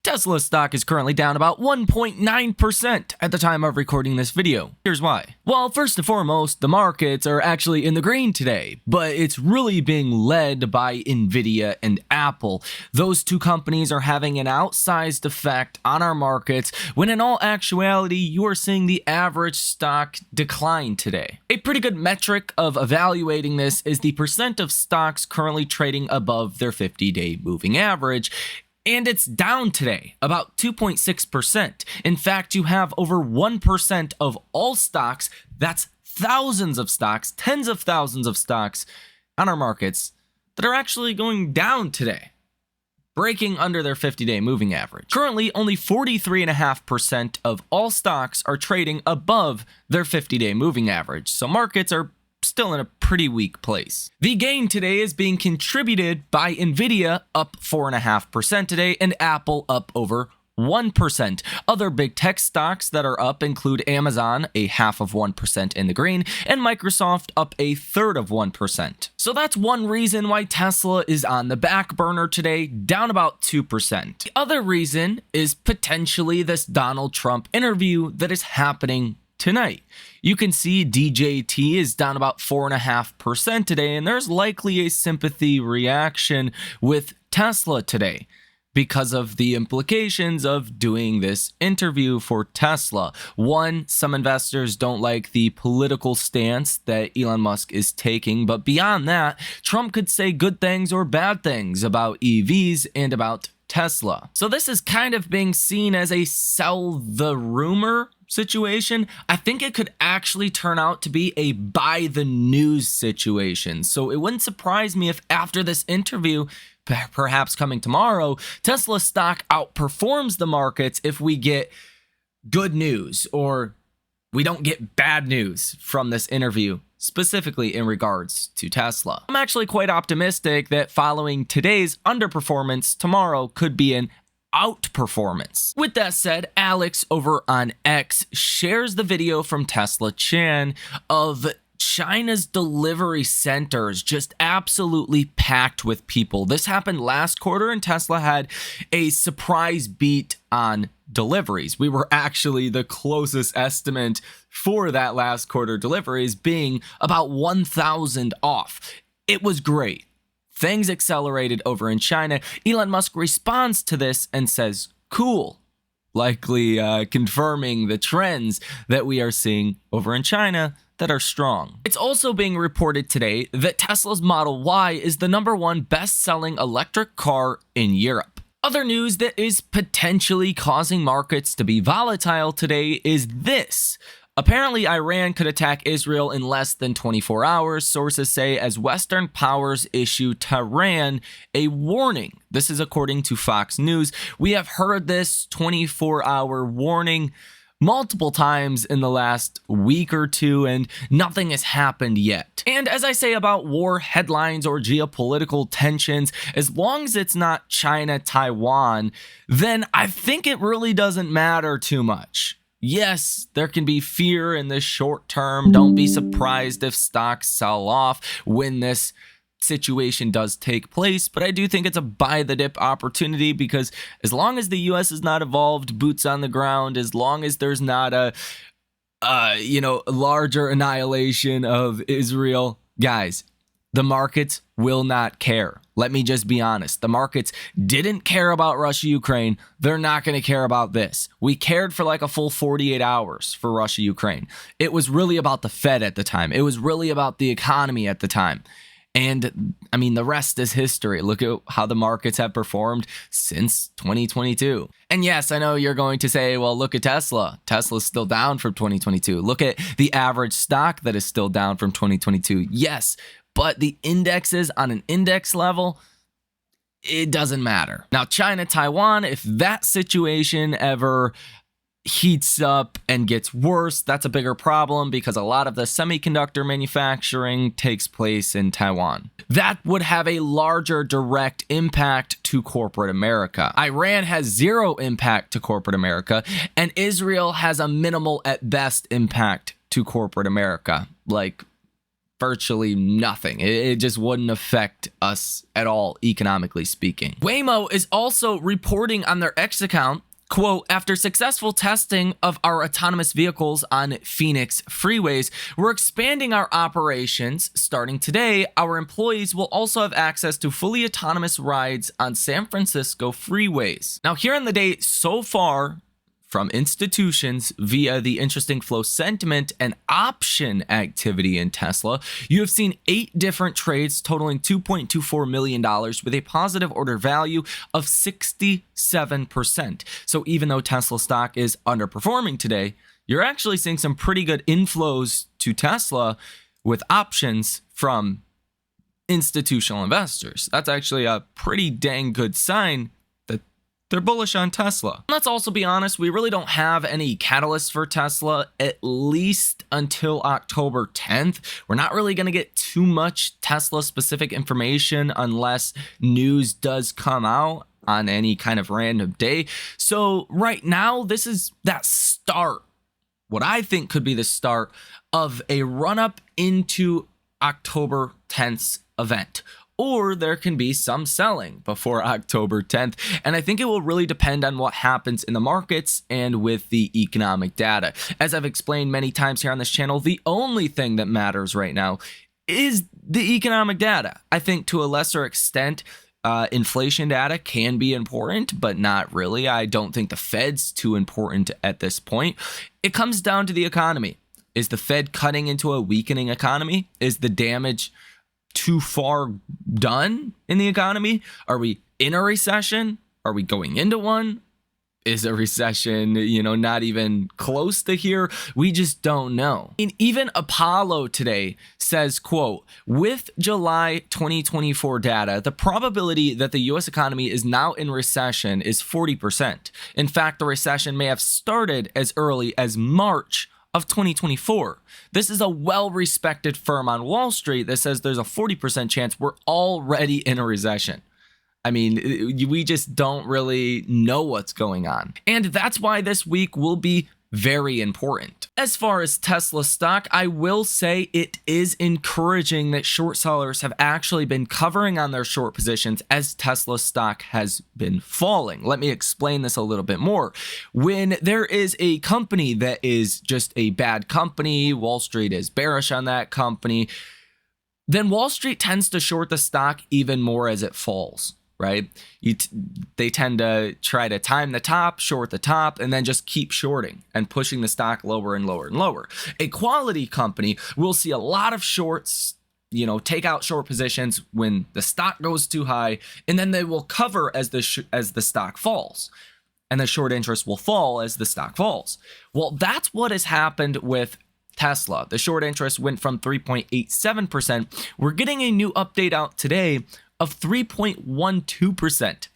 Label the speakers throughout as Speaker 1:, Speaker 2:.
Speaker 1: Tesla stock is currently down about 1.9% at the time of recording this video. Here's why. Well, first and foremost, the markets are actually in the green today, but it's really being led by Nvidia and Apple. Those two companies are having an outsized effect on our markets, when in all actuality, you are seeing the average stock decline today. A pretty good metric of evaluating this is the percent of stocks currently trading above their 50-day moving average. And it's down today, about 2.6%. In fact, you have over 1% of all stocks, that's thousands of stocks, tens of thousands of stocks on our markets that are actually going down today, breaking under their 50-day moving average. Currently, only 43.5% of all stocks are trading above their 50-day moving average, so markets are still in a pretty weak place. The gain today is being contributed by Nvidia, up 4.5% today, and Apple up over 1%. Other big tech stocks that are up include Amazon, a 0.5% in the green, and Microsoft up 1/3%. So that's one reason why Tesla is on the back burner today, down about 2%. The other reason is potentially this Donald Trump interview that is happening tonight. You can see DJT is down about 4.5% today, and there's likely a sympathy reaction with Tesla today because of the implications of doing this interview for Tesla. One, some investors don't like the political stance that Elon Musk is taking, but beyond that, Trump could say good things or bad things about EVs and about Tesla. So this is kind of being seen as a sell the rumor situation. I think it could actually turn out to be a buy the news situation. So it wouldn't surprise me if after this interview, perhaps coming tomorrow, Tesla stock outperforms the markets if we get good news or we don't get bad news from this interview, specifically in regards to Tesla. I'm actually quite optimistic that following today's underperformance, tomorrow could be an outperformance. With that said, Alex over on X shares the video from Tesla Chan of China's delivery centers just absolutely packed with people. This happened last quarter, and Tesla had a surprise beat on deliveries. We were actually the closest estimate for that last quarter deliveries being about 1,000 off. It was great. Things accelerated over in China. Elon Musk responds to this and says, cool, likely confirming the trends that we are seeing over in China that are strong. It's also being reported today that Tesla's Model Y is the #1 best-selling electric car in Europe. Other news that is potentially causing markets to be volatile today is this. Apparently, Iran could attack Israel in less than 24 hours, sources say, as Western powers issue Tehran a warning. This is according to Fox News. We have heard this 24-hour warning multiple times in the last week or two, and nothing has happened yet. And as I say about war headlines or geopolitical tensions, as long as it's not China, Taiwan, then I think it really doesn't matter too much. Yes, there can be fear in the short term. Don't be surprised if stocks sell off when this situation does take place, but I do think it's a buy the dip opportunity, because as long as the US is not involved, boots on the ground, as long as there's not a larger annihilation of Israel, guys, the markets will not care. Let me just be honest. The markets didn't care about Russia-Ukraine. They're not going to care about this. We cared for like a full 48 hours for Russia-Ukraine. It was really about the Fed at the time. It was really about the economy at the time. And I mean, the rest is history. Look at how the markets have performed since 2022. And yes, I know you're going to say, well, look at Tesla. Tesla's still down from 2022. Look at the average stock that is still down from 2022. Yes, but the indexes on an index level, it doesn't matter. Now, China, Taiwan, if that situation ever heats up and gets worse, that's a bigger problem, because a lot of the semiconductor manufacturing takes place in Taiwan. That would have a larger direct impact to corporate America. Iran has zero impact to corporate America, and Israel has a minimal at best impact to corporate America. Like virtually nothing. It just wouldn't affect us at all, economically speaking. Waymo is also reporting on their X account, quote, after successful testing of our autonomous vehicles on Phoenix freeways, we're expanding our operations. Starting today, our employees will also have access to fully autonomous rides on San Francisco freeways. Now, here on the day so far, from institutions via the interesting flow sentiment and option activity in Tesla, you have seen 8 different trades totaling $2.24 million with a positive order value of 67%. So even though Tesla stock is underperforming today, you're actually seeing some pretty good inflows to Tesla with options from institutional investors. That's actually a pretty dang good sign. They're bullish on Tesla. Let's also be honest, we really don't have any catalysts for Tesla, at least until October 10th. We're not really going to get too much Tesla-specific information unless news does come out on any kind of random day. So right now, this is that start, what I think could be the start of a run-up into October 10th's event. Or there can be some selling before October 10th. And I think it will really depend on what happens in the markets and with the economic data. As I've explained many times here on this channel, the only thing that matters right now is the economic data. I think to a lesser extent, inflation data can be important, but not really. I don't think the Fed's too important at this point. It comes down to the economy. Is the Fed cutting into a weakening economy? Is the damage too far done in the economy? Are we in a recession? Are we going into one? Is a recession, not even close to here? We just don't know. And even Apollo today says, quote, with July 2024 data, the probability that the US economy is now in recession is 40%. In fact, the recession may have started as early as March of 2024. This is a well-respected firm on Wall Street that says there's a 40% chance we're already in a recession. I mean, we just don't really know what's going on. And that's why this week will be very important. As far as Tesla stock, I will say it is encouraging that short sellers have actually been covering on their short positions as Tesla stock has been falling. Let me explain this a little bit more. When there is a company that is just a bad company, Wall Street is bearish on that company, then Wall Street tends to short the stock even more as it falls. Right? They tend to try to time the top, short the top, and then just keep shorting and pushing the stock lower and lower and lower. A quality company will see a lot of shorts, take out short positions when the stock goes too high, and then they will cover as the stock falls. And the short interest will fall as the stock falls. Well, that's what has happened with Tesla. The short interest went from 3.87%. We're getting a new update out today of 3.12%.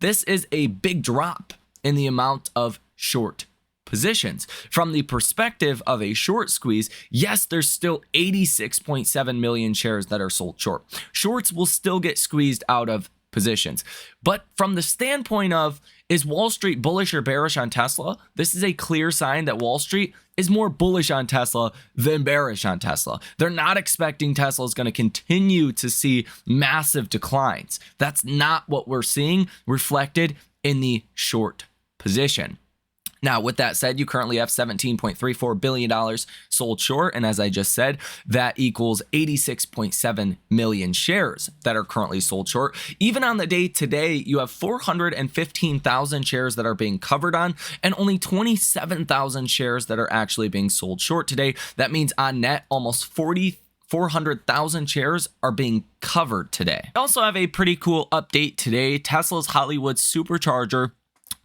Speaker 1: This is a big drop in the amount of short positions. From the perspective of a short squeeze, yes, there's still 86.7 million shares that are sold short. Shorts will still get squeezed out of positions. But from the standpoint of, is Wall Street bullish or bearish on Tesla? This is a clear sign that Wall Street is more bullish on Tesla than bearish on Tesla. They're not expecting Tesla is going to continue to see massive declines. That's not what we're seeing reflected in the short position. Now, with that said, you currently have $17.34 billion sold short. And as I just said, that equals 86.7 million shares that are currently sold short. Even on the day today, you have 415,000 shares that are being covered on and only 27,000 shares that are actually being sold short today. That means on net, almost 400,000 shares are being covered today. I also have a pretty cool update today. Tesla's Hollywood Supercharger,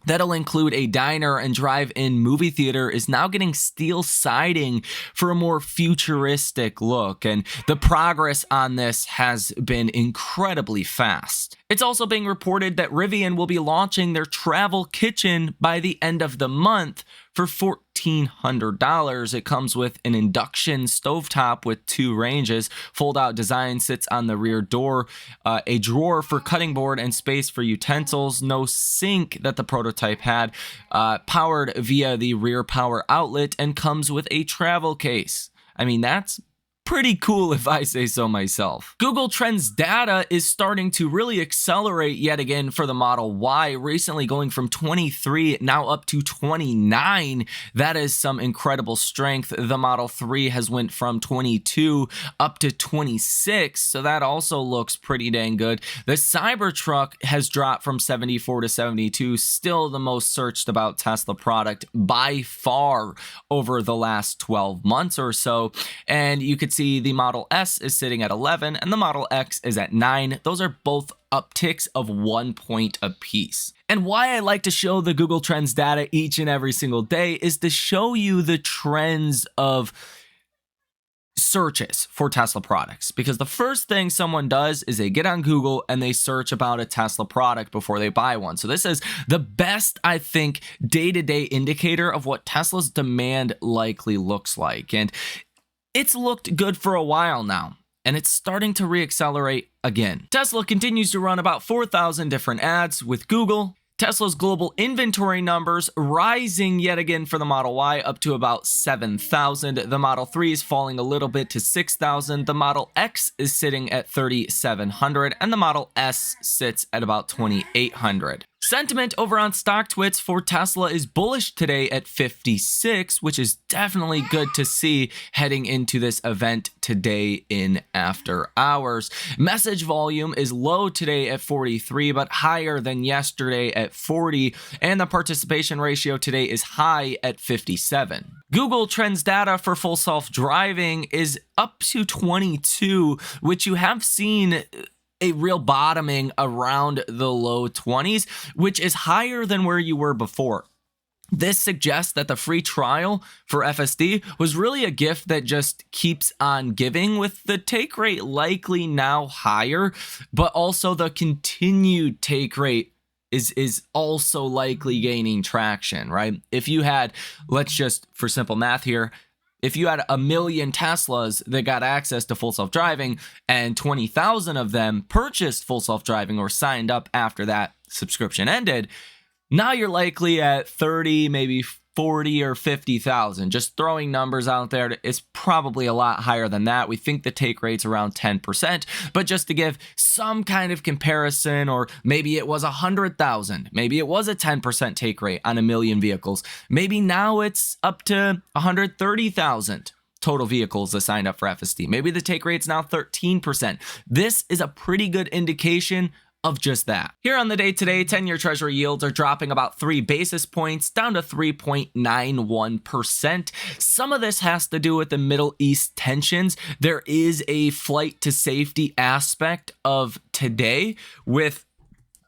Speaker 1: that'll include a diner and drive-in movie theater, is now getting steel siding for a more futuristic look, and the progress on this has been incredibly fast. It's also being reported that Rivian will be launching their travel kitchen by the end of the month for $1,400. It comes with an induction stovetop with 2 ranges, fold-out design, sits on the rear door, a drawer for cutting board and space for utensils, no sink that the prototype had, powered via the rear power outlet, and comes with a travel case. I mean, that's pretty cool if I say so myself. Google Trends data is starting to really accelerate yet again for the Model Y, recently going from 23 now up to 29. That is some incredible strength. The Model 3 has went from 22 up to 26, so that also looks pretty dang good. The Cybertruck has dropped from 74 to 72, still the most searched about Tesla product by far over the last 12 months or so. And you could see the Model S is sitting at 11 and the Model X is at 9. Those are both upticks of 1 point apiece. And why I like to show the Google Trends data each and every single day is to show you the trends of searches for Tesla products, because the first thing someone does is they get on Google and they search about a Tesla product before they buy one. So this is the best, I think, day-to-day indicator of what Tesla's demand likely looks like. And it's looked good for a while now, and it's starting to reaccelerate again. Tesla continues to run about 4,000 different ads with Google. Tesla's global inventory numbers rising yet again for the Model Y up to about 7,000. The Model 3 is falling a little bit to 6,000. The Model X is sitting at 3,700 and the Model S sits at about 2,800. Sentiment over on StockTwits for Tesla is bullish today at 56, which is definitely good to see heading into this event today in after hours. Message volume is low today at 43, but higher than yesterday at 40, and the participation ratio today is high at 57. Google Trends data for full self-driving is up to 22, which you have seen a real bottoming around the low 20s, which is higher than where you were before. This suggests that the free trial for FSD was really a gift that just keeps on giving, with the take rate likely now higher, but also the continued take rate is also likely gaining traction, right? If you had, let's just, for simple math here, if you had 1 million Teslas that got access to full self-driving and 20,000 of them purchased full self-driving or signed up after that subscription ended, now you're likely at 30, maybe 40 or 50,000. Just throwing numbers out there, it's probably a lot higher than that. We think the take rate's around 10%, but just to give some kind of comparison, or maybe it was 100,000, maybe it was a 10% take rate on 1 million vehicles. Maybe now it's up to 130,000 total vehicles that signed up for FSD. Maybe the take rate's now 13%. This is a pretty good indication of just that. Here on the day today, 10-year treasury yields are dropping about 3 basis points down to 3.91%. Some of this has to do with the Middle East tensions. There is a flight to safety aspect of today, with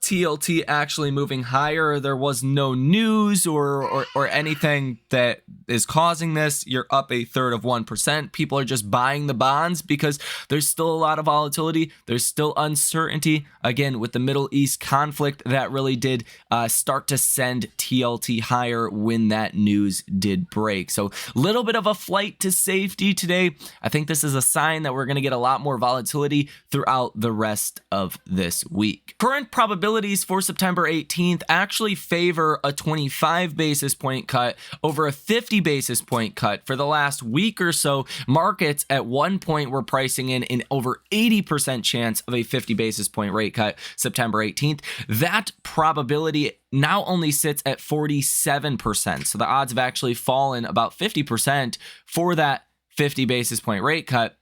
Speaker 1: TLT actually moving higher. There was no news or anything that is causing this. You're up 1/3 People are just buying the bonds because there's still a lot of volatility. There's still uncertainty. Again, with the Middle East conflict, that really did start to send TLT higher when that news did break. So a little bit of a flight to safety today. I think this is a sign that we're going to get a lot more volatility throughout the rest of this week. Current probabilities for September 18th actually favor a 25 basis point cut over a 50 basis point cut. For the last week or so, markets at one point were pricing in over 80% chance of a 50 basis point rate cut September 18th. That probability now only sits at 47%. So the odds have actually fallen about 50% for that 50 basis point rate cut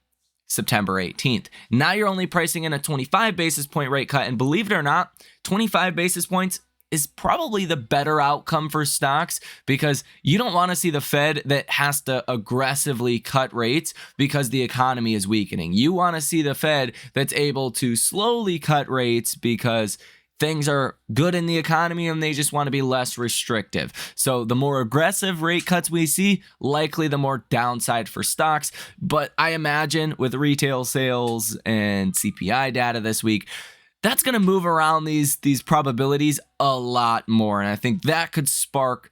Speaker 1: September 18th. Now you're only pricing in a 25 basis point rate cut, and believe it or not, 25 basis points is probably the better outcome for stocks, because you don't want to see the Fed that has to aggressively cut rates because the economy is weakening. You want to see the Fed that's able to slowly cut rates because things are good in the economy and they just want to be less restrictive. So the more aggressive rate cuts we see, likely the more downside for stocks. But I imagine with retail sales and CPI data this week, that's going to move around these probabilities a lot more. And I think that could spark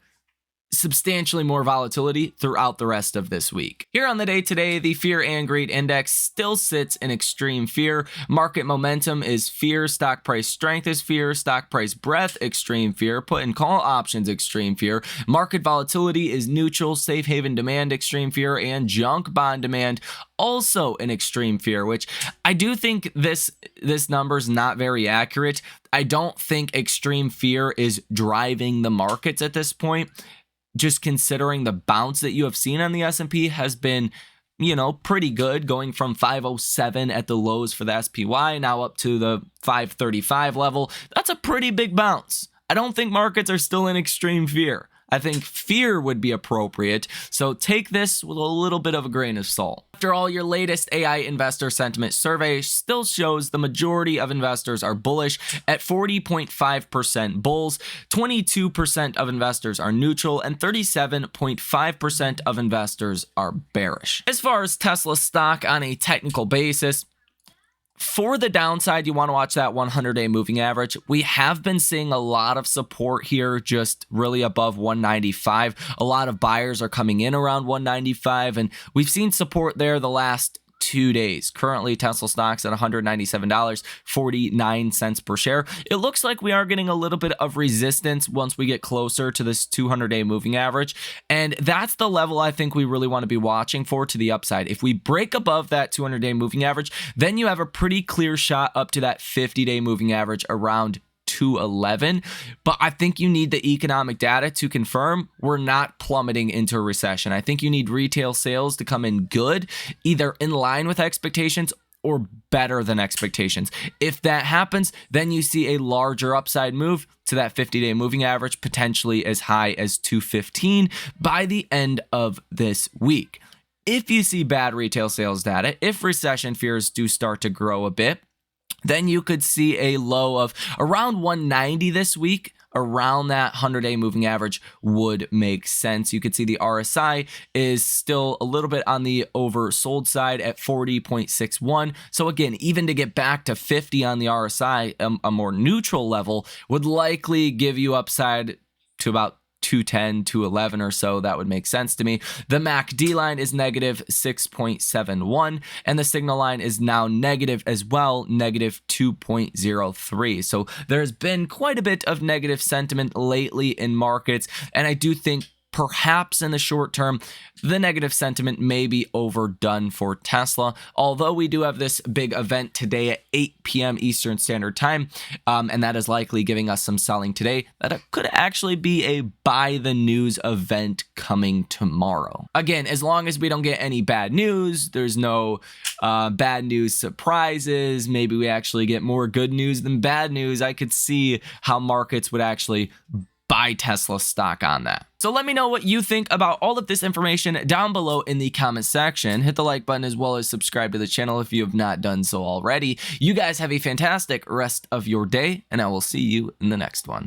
Speaker 1: substantially more volatility throughout the rest of this week. Here on the day today, the fear and greed index still sits in extreme fear. Market momentum is fear, stock price strength is fear, stock price breadth, extreme fear, put and call options, extreme fear. Market volatility is neutral, safe haven demand, extreme fear, and junk bond demand, also an extreme fear, which I do think this number's not very accurate. I don't think extreme fear is driving the markets at this point. Just considering the bounce that you have seen on the S&P has been, pretty good, going from 507 at the lows for the SPY now up to the 535 level. That's a pretty big bounce. I don't think markets are still in extreme fear. I think fear would be appropriate, so take this with a little bit of a grain of salt. After all, your latest AI investor sentiment survey still shows the majority of investors are bullish at 40.5% bulls, 22% of investors are neutral, and 37.5% of investors are bearish. As far as Tesla stock on a technical basis, for the downside, you want to watch that 100-day moving average. We have been seeing a lot of support here, just really above 195. A lot of buyers are coming in around 195, and we've seen support there the last 2 days. Currently, Tesla stock's at $197.49 per share. It looks like we are getting a little bit of resistance once we get closer to this 200-day moving average, and that's the level I think we really want to be watching for to the upside. If we break above that 200-day moving average, then you have a pretty clear shot up to that 50-day moving average around 211, but I think you need the economic data to confirm we're not plummeting into a recession. I think you need retail sales to come in good, either in line with expectations or better than expectations. If that happens, then you see a larger upside move to that 50-day moving average, potentially as high as 215 by the end of this week. If you see bad retail sales data, if recession fears do start to grow a bit, then you could see a low of around 190 this week. Around that 100-day moving average would make sense. You could see the RSI is still a little bit on the oversold side at 40.61. So again, even to get back to 50 on the RSI, a more neutral level would likely give you upside to about 210, 211 or so. That would make sense to me. The MACD line is negative 6.71, and the signal line is now negative as well, negative 2.03. So there's been quite a bit of negative sentiment lately in markets, and I do think perhaps in the short term, the negative sentiment may be overdone for Tesla. Although we do have this big event today at 8 p.m. Eastern Standard Time, and that is likely giving us some selling today. That could actually be a buy the news event coming tomorrow. Again, as long as we don't get any bad news, there's no bad news surprises, maybe we actually get more good news than bad news, I could see how markets would actually buy Tesla stock on that. So let me know what you think about all of this information down below in the comment section. Hit the like button as well as subscribe to the channel if you have not done so already. You guys have a fantastic rest of your day, and I will see you in the next one.